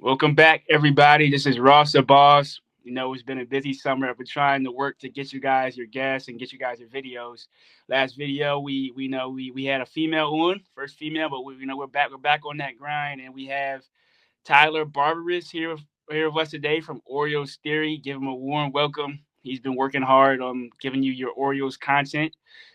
Welcome back, everybody. This is Ross the Boss. It's been a busy summer. I've been trying to work to get you guys your guests and get you guys your videos. Last video, we had a female on, first female, but we're back on that grind, and we have Tyler Barberis here with us today from Orioles Theory. Give him a warm welcome. He's been working hard on giving you your Orioles content.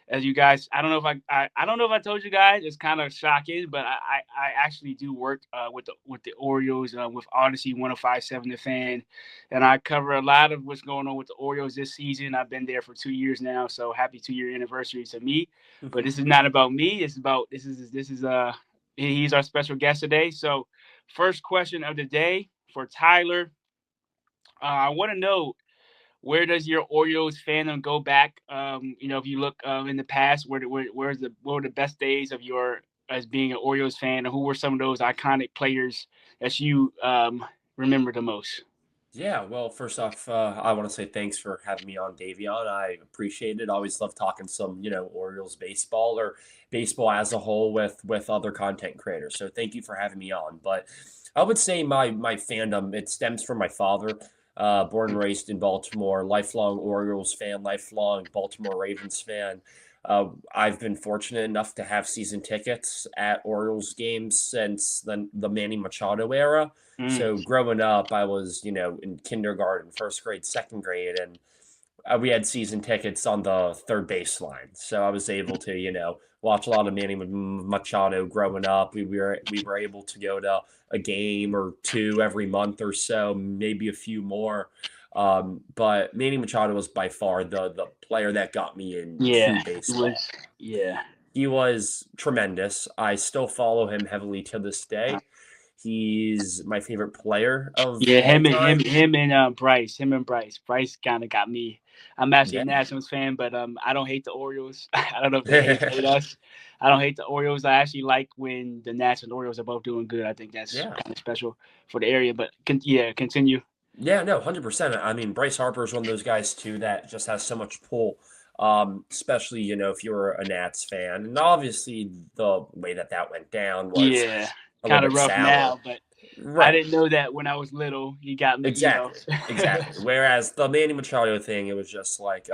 As you guys, I don't know if I don't know if I told you guys. It's kind of shocking, but I actually do work with the Orioles with Odyssey 105.7 The Fan, and I cover a lot of what's going on with the Orioles this season. I've been there for 2 years now, so happy 2 year anniversary to me. But this is not about me. It's about this is he's our special guest today. So first question of the day for Tyler. I want to know, where does your Orioles fandom go back? If you look in the past, what were the best days of your as being an Orioles fan, and who were some of those iconic players that you remember the most? Yeah, well, first off, I want to say thanks for having me on, Davion. I appreciate it. Always love talking some, Orioles baseball or baseball as a whole with other content creators. So thank you for having me on. But I would say my fandom, it stems from my father. Born and raised in Baltimore, lifelong Orioles fan, lifelong Baltimore Ravens fan. I've been fortunate enough to have season tickets at Orioles games since the Manny Machado era. Mm. So growing up, I was, in kindergarten, first grade, second grade, and we had season tickets on the third baseline. So I was able to, watch a lot of Manny Machado growing up. We were able to go to a game or two every month or so, maybe a few more. But Manny Machado was by far the player that got me into Yeah, it was. baseball. Yeah, He was tremendous. I still follow him heavily to this day. He's my favorite player of yeah. all Him and him time. him and Bryce. Him and Bryce. Bryce kind of got me. I'm actually a Yeah. Nationals fan, but I don't hate the Orioles. I don't know if they hate us. I don't hate the Orioles. I actually like when the Nationals and Orioles are both doing good. I think that's Yeah. kind of special for the area. But yeah, continue. Yeah, no, 100%. I mean, Bryce Harper is one of those guys too that just has so much pull. Especially, if you're a Nats fan. And obviously the way that went down was Yeah, a little kind of bit rough sour. now, but I Right. didn't know that when I was little. He got me. Exactly. Exactly. Whereas the Manny Machado thing, it was just like,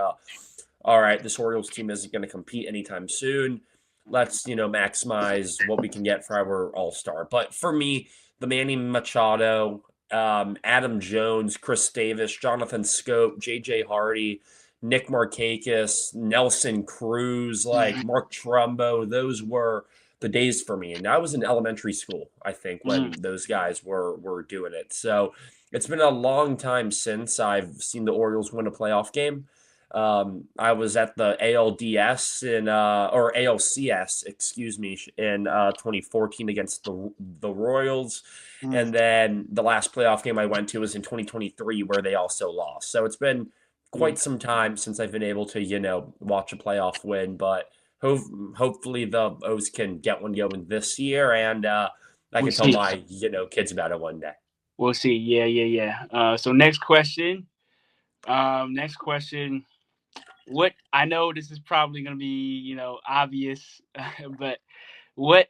all right, this Orioles team isn't going to compete anytime soon. Let's, maximize what we can get for our all-star. But for me, the Manny Machado, Adam Jones, Chris Davis, Jonathan Scope, J.J. Hardy, Nick Markakis, Nelson Cruz, like Mhm. Mark Trumbo, those were the days for me. And I was in elementary school, I think, when Mm. those guys were doing it. So it's been a long time since I've seen the Orioles win a playoff game. I was at the ALDS or ALCS, excuse me, in 2014 against the Royals, Mm. and then the last playoff game I went to was in 2023 where they also lost. So it's been Mm. quite some time since I've been able to watch a playoff win, but hopefully the O's can get one going this year, and I We'll can tell see. my kids about it one day. We'll see. Yeah, yeah, yeah. So next question. Next question. What I know this is probably going to be, obvious, but what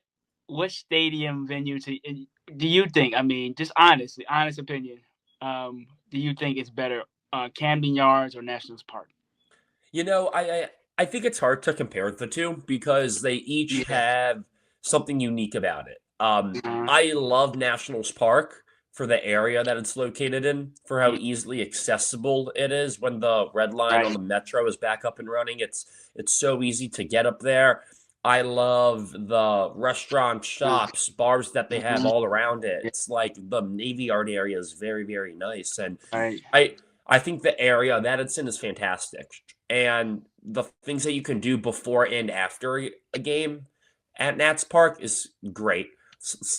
what stadium venue do you think? I mean, just honestly, honest opinion. Do you think it's better, Camden Yards or Nationals Park? You know, I think it's hard to compare the two because they each Yeah. have something unique about it. Uh, I love Nationals Park for the area that it's located in, for how mm, easily accessible it is when the red line on right. the metro is back up and running. It's so easy to get up there. I love the restaurant, shops, bars that they have Mhm. all around it. Yeah, It's like the Navy Yard area is very, very nice. And right. I I think the area that it's in is fantastic. And the things that you can do before and after a game at Nats Park is great.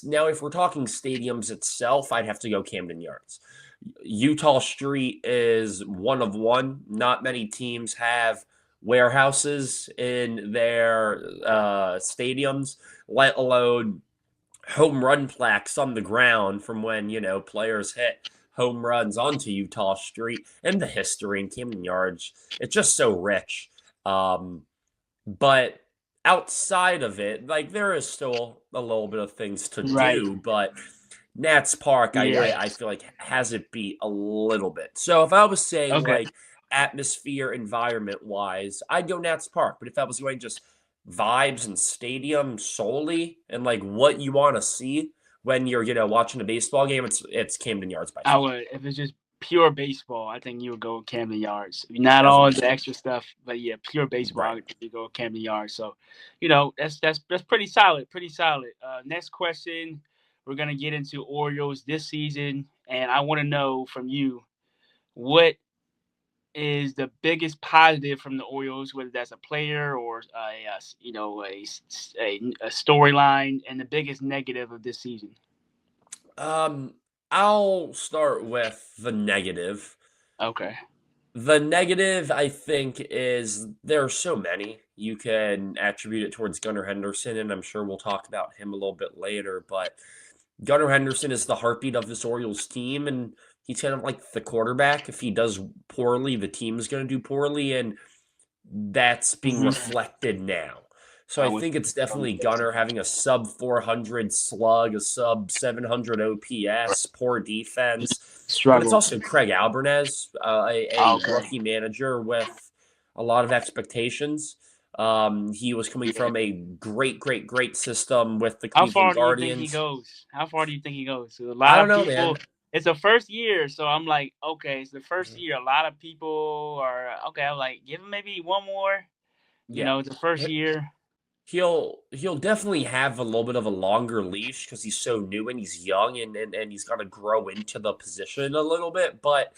Now, if we're talking stadiums itself, I'd have to go Camden Yards. Utah Street is one of one. Not many teams have warehouses in their stadiums, let alone home run plaques on the ground from when, players hit home runs onto Utah Street, and the history in Camden Yards. It's just so rich. But outside of it, like, there is still a little bit of things to Right. do, but Nats Park, Yeah. I feel like has it beat a little bit. So if I was saying Okay. like atmosphere, environment wise, I'd go Nats Park. But if I was going just vibes and stadium solely and like what you want to see when you're watching a baseball game, it's Camden Yards by I far. would if it's just pure baseball. I think you would go with Camden Yards. Not Thousand all the percent. extra stuff, but yeah, pure baseball. I Right. would think you go with Camden Yards. So, that's pretty solid. Pretty solid. Next question. We're gonna get into Orioles this season, and I want to know from you what is the biggest positive from the Orioles, whether that's a player or a storyline, and the biggest negative of this season. Um, I'll start with the negative. Okay. The negative, I think, is there are so many. You can attribute it towards Gunnar Henderson, and I'm sure we'll talk about him a little bit later. But Gunnar Henderson is the heartbeat of this Orioles team, and he's kind of like the quarterback. If he does poorly, the team is going to do poorly, and that's being Mm-hmm. reflected now. So I I would think it's definitely Gunnar having a sub 400 slug, a sub 700 OPS, poor defense. But it's struggle. also Craig Albernes, a Okay. rookie manager with a lot of expectations. He was coming from a great system with the How Cleveland far do you think he Guardians. goes? How far do you think he goes? So a I lot don't of know, people. man. It's the first year, so I'm like, okay, it's the first year. A lot of people are okay. I'm like, give him maybe one more. Yeah. It's the first year. He'll definitely have a little bit of a longer leash because he's so new and he's young and he's got to grow into the position a little bit. But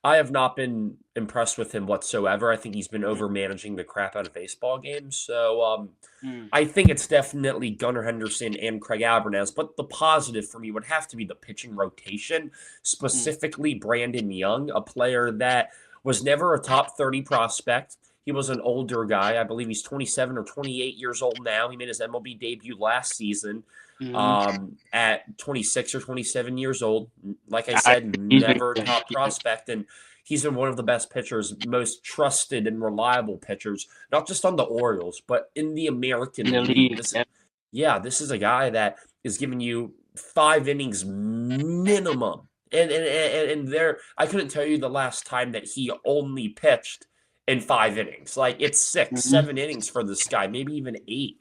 I have not been impressed with him whatsoever. I think he's been over managing the crap out of baseball games. So Mm-hmm. I think it's definitely Gunnar Henderson and Craig Albernes. But the positive for me would have to be the pitching rotation, specifically Brandon Young, a player that was never a top 30 prospect. He was an older guy. I believe he's 27 or 28 years old now. He made his MLB debut last season Mm-hmm. at 26 or 27 years old. Like I I, said, he's been never a good. top Yeah. prospect. And he's been one of the best pitchers, most trusted and reliable pitchers, not just on the Orioles, but in the In American the League. league. Yeah. This is a guy that is giving you 5 innings minimum. And there, I couldn't tell you the last time that he only pitched in 5 innings. Like it's six, Mm-hmm. 7 innings for this guy, maybe even 8.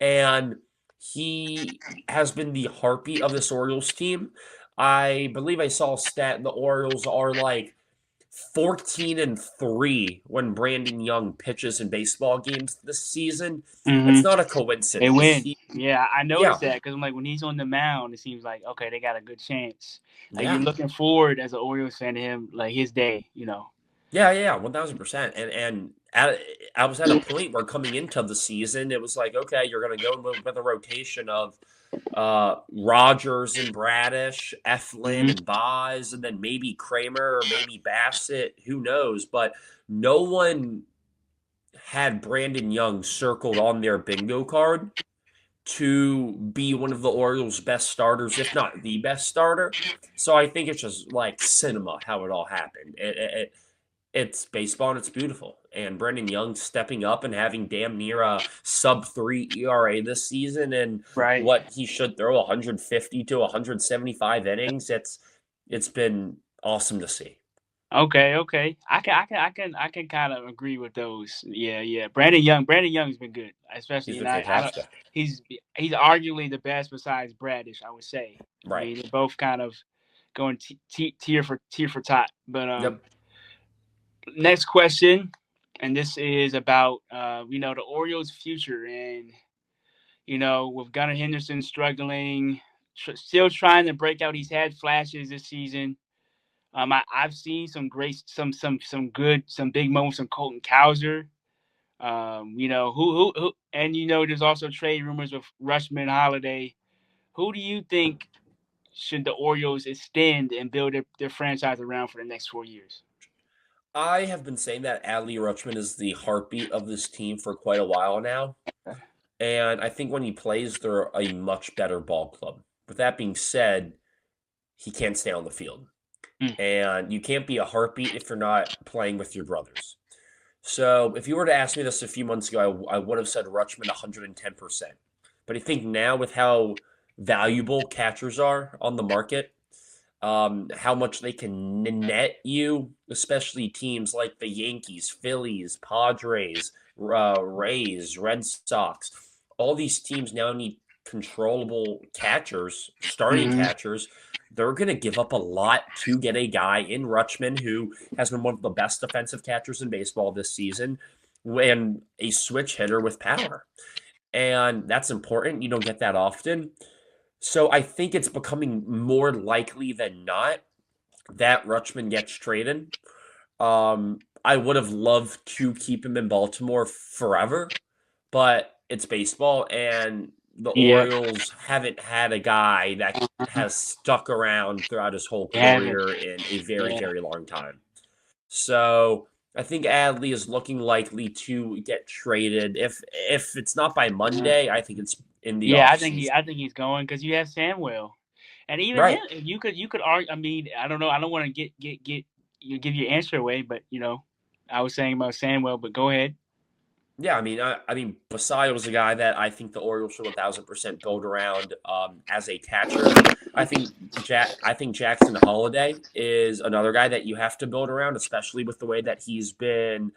And he has been the heartbeat of this Orioles team. I believe I saw a stat the Orioles are like 14-3 when Brandon Young pitches in baseball games this season. It's Mm-hmm. not a They coincidence. win. Yeah, I Yeah, noticed that because I'm like, when he's on the mound, it seems like okay, they got a good chance. Like you're yeah. looking forward as an Orioles fan to him, like his day. Yeah, 1000%. I was at a point where coming into the season, it was like, okay, you're going to go with a rotation of Rogers and Bradish, Eflin Mm-hmm. and Boz, and then maybe Kramer or maybe Bassett. Who knows? But no one had Brandon Young circled on their bingo card to be one of the Orioles' best starters, if not the best starter. So I think it's just like cinema how it all happened. It's baseball and it's beautiful. And Brendan Young stepping up and having damn near a sub 3 ERA this season and Right. what he should throw 150 to 175 innings. It's been awesome to see. Okay. Okay. I can kind of agree with those. Yeah. Yeah. Brandon Young's been good, especially. He's been And I don't. fantastic. He's arguably the best besides Bradish, I would say. I Right. mean, they're both kind of going tier for top. But Yep. next question, and this is about the Orioles' future, and with Gunnar Henderson struggling, still trying to break out. He's had flashes this season. I've seen some great, some good, some big moments from Colton Cowser. Who, and there's also trade rumors with Rushman Holiday. Who do you think should the Orioles extend and build their franchise around for the next 4 years? I have been saying that Adley Rutschman is the heartbeat of this team for quite a while now. And I think when he plays, they're a much better ball club. With that being said, he can't stay on the field. Mm. And you can't be a heartbeat if you're not playing with your brothers. So if you were to ask me this a few months ago, I would have said Rutschman 110%. But I think now with how valuable catchers are on the market, how much they can net you, especially teams like the Yankees, Phillies, Padres, Rays, Red Sox. All these teams now need controllable catchers, starting Hmm. catchers. They're going to give up a lot to get a guy in Rutschman who has been one of the best defensive catchers in baseball this season and a switch hitter with power. And that's important. You don't get that often. So I think it's becoming more likely than not that Rutschman gets traded. I would have loved to keep him in Baltimore forever, but it's baseball, and the Yep. Orioles haven't had a guy that has stuck around throughout his whole They haven't. career in a very, Yeah. very long time. So I think Adley is looking likely to get traded. If it's not by Uh, Monday, I think it's in the yeah, off I season. think he's going because you have Samuel, and even him. Right. You could argue. I mean, I don't know. I don't want to get you give your answer away, but I was saying about Samuel, but go ahead. Yeah, I mean, Basayo is a guy that I think the Orioles should 1,000% build around as a catcher. I think Jackson Holiday is another guy that you have to build around, especially with the way that he's been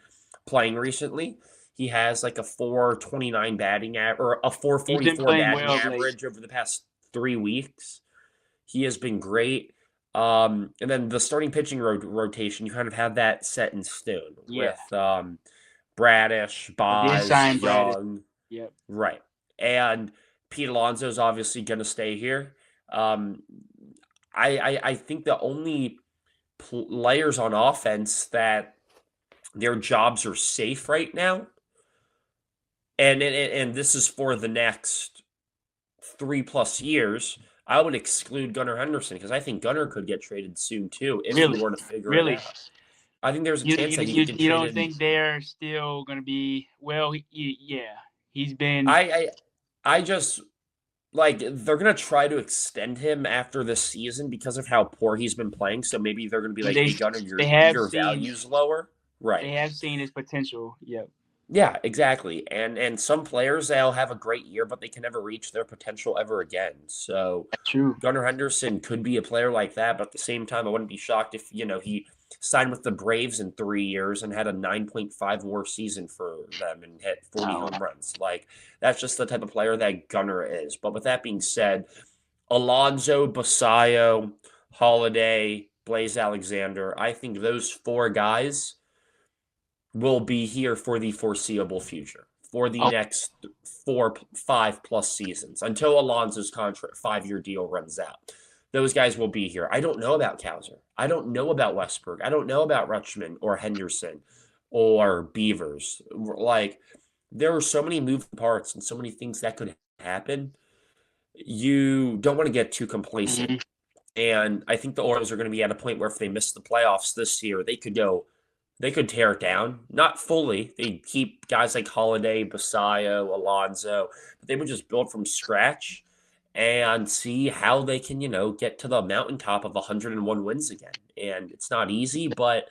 playing recently. He has like a 429 batting average or a He's been 444 playing batting well of late. average over the past 3 weeks. He has been great. And then the starting pitching rotation, you kind of have that set in stone Yeah, with Bradish, they did Boz, sign Brad. Young, Yep. right. And Pete Alonso is obviously going to stay here. Um, I think the only players on offense that their jobs are safe right now, and this is for the next 3+ years. I would exclude Gunnar Henderson because I think Gunnar could get traded soon too if he Really, were to figure it really. out. I think there's a chance that he could get You don't traded. think they're still going to be well? Yeah, he's been. I I just like they're gonna try to extend him after this season because of how poor he's been playing. So maybe they're gonna be like, They "Hey, Gunner, they your have your seen value's lower." they Right. have seen his potential. Yep. Yeah, exactly. And some players they'll have a great year, but they can never reach their potential ever again. So That's true. Gunnar Henderson could be a player like that, but at the same time, I wouldn't be shocked if he signed with the Braves in 3 years and had a 9.5 WAR season for them and hit 40 Oh, home runs. Like that's just the type of player that Gunnar is. But with that being said, Alonso, Basayo, Holiday, Blaze Alexander. I think those four guys will be here for the foreseeable future, for the oh, next 5+ seasons until Alonso's contract 5-year deal runs out. Those guys will be here. I don't know about Kowser. I don't know about Westberg. I don't know about Rutschman or Henderson or Beavers. Like there are so many moving parts and so many things that could happen. You don't want to get too complacent. mhm. And I think the Orioles are going to be at a point where if they miss the playoffs this year, they could tear it down. Not fully. They'd keep guys like Holiday, Basayo, Alonso, but they would just build from scratch and see how they can, get to the mountaintop of 101 wins again. And it's not easy, but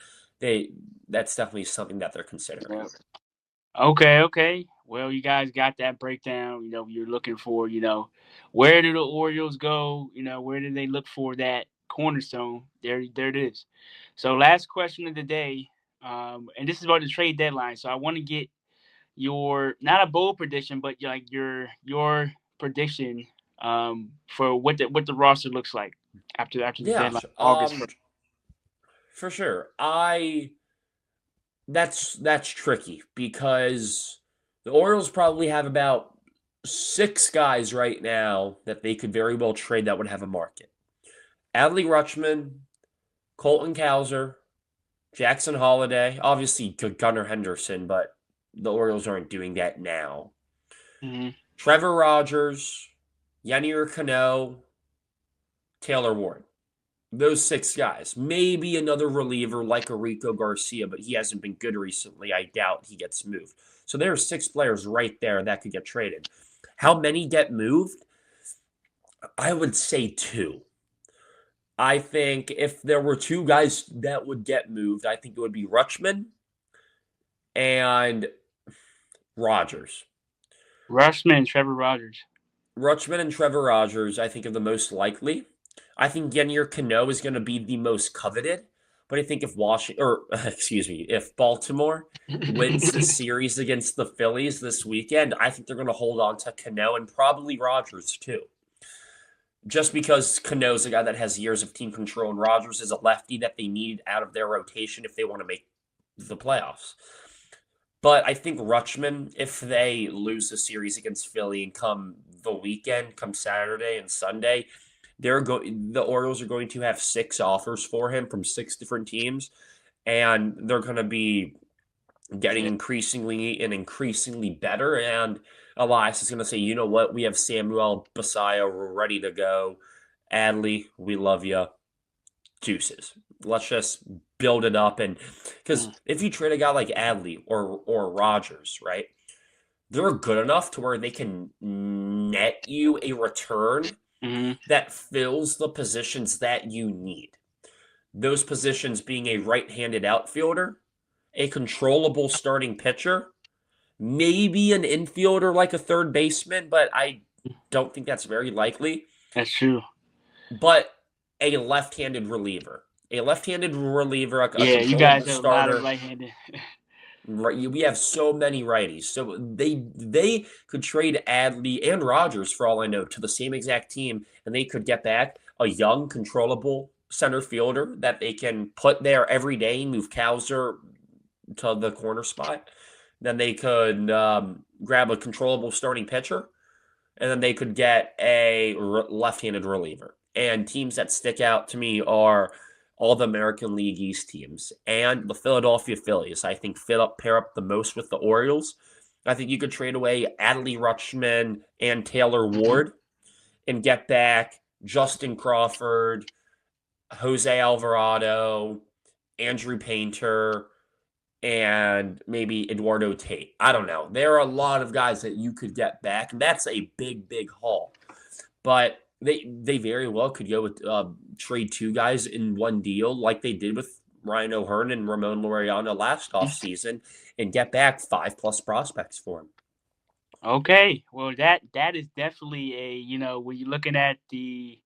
that's definitely something that they're considering. Yeah. Okay, okay. Well, you guys got that breakdown. You're looking for. Where do the Orioles go? Where do they look for that cornerstone? There it is. So, last question of the day, and this is about the trade deadline. So, I want to get your not a bold prediction, but like your prediction for what the roster looks like after the Yeah, deadline, August 1st. for sure. That's tricky because the Orioles probably have about 6 guys right now that they could very well trade that would have a market. Adley Rutschman, Colton Cowser, Jackson Holiday, obviously Gunnar Henderson, but the Orioles aren't doing that now. Mm-hmm. Trevor Rogers, Yanier Cano, Taylor Ward. Those 6 guys. Maybe another reliever like a Rico Garcia, but he hasn't been good recently. I doubt he gets moved. So there are 6 players right there that could get traded. How many get moved? I would say 2. I think if there were 2 guys that would get moved, I think it would be Rutschman and Rogers. Rushman, Trevor Rogers. Rutschman and Trevor Rogers, I think, are the most likely. I think Yennier Cano is going to be the most coveted. But I think if Washington, or excuse me, if Baltimore wins the series against the Phillies this weekend, I think they're going to hold on to Cano and probably Rogers too. Just because Cano's a guy that has years of team control and Rogers is a lefty that they need out of their rotation if they want to make the playoffs. But I think Rutschman, if they lose the series against Philly and come the weekend, come Saturday and Sunday, the Orioles are going to have 6 offers for him from 6 different teams, and they're going to be getting increasingly better. And Elias is going to say, you know what, we have Samuel Basallo ready to go. Adley, we love you. Deuces. Let's just build it up, and because if you trade a guy like Adley or Rogers, right, they're good enough to where they can net you a return that fills the positions that you need. Those positions being a right-handed outfielder, a controllable starting pitcher, maybe an infielder like a third baseman, but I don't think that's very likely. That's true. But a left-handed reliever. A left-handed reliever, Yeah, you guys have a lot of starter. right-handed. Right, we have so many righties, so they could trade Adley and Rogers for all I know to the same exact team, and they could get back a young, controllable center fielder that they can put there every day, move Kowser to the corner spot. Then they could grab a controllable starting pitcher, and then they could get a left-handed reliever. And teams that stick out to me are all the American League East teams and the Philadelphia Phillies. I think pair up the most with the Orioles. I think you could trade away Adley Rutschman and Taylor Ward and get back Justin Crawford, Jose Alvarado, Andrew Painter, and maybe Eduardo Tate. I don't know. There are a lot of guys that you could get back, and that's a big haul. But they very well could go with trade 2 guys in one deal, like they did with Ryan O'Hearn and Ramon Laureano last offseason, and get back 5+ prospects for him. Okay, well that is definitely when you're looking at the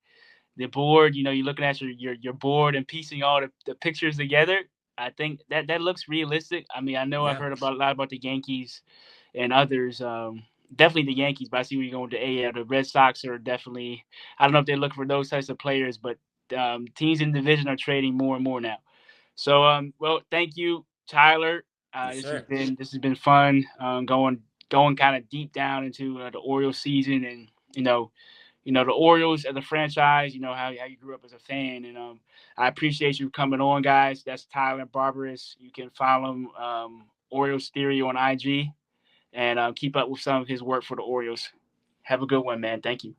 board, you're looking at your board and piecing all the pictures together. I think that looks realistic. I mean, I know I've heard a lot about the Yankees and others. Definitely the Yankees, but I see where you're going to AL. The Red Sox are definitely. I don't know if they're looking for those types of players, but teams in the division are trading more and more now. So, well, thank you, Tyler. Yes, this has been fun. Going kind of deep down into the Orioles season, and the Orioles as a franchise. How you grew up as a fan, and I appreciate you coming on, guys. That's Tyler Barbaras. You can follow him, Orioles Theory on IG, and keep up with some of his work for the Orioles. Have a good one, man. Thank you.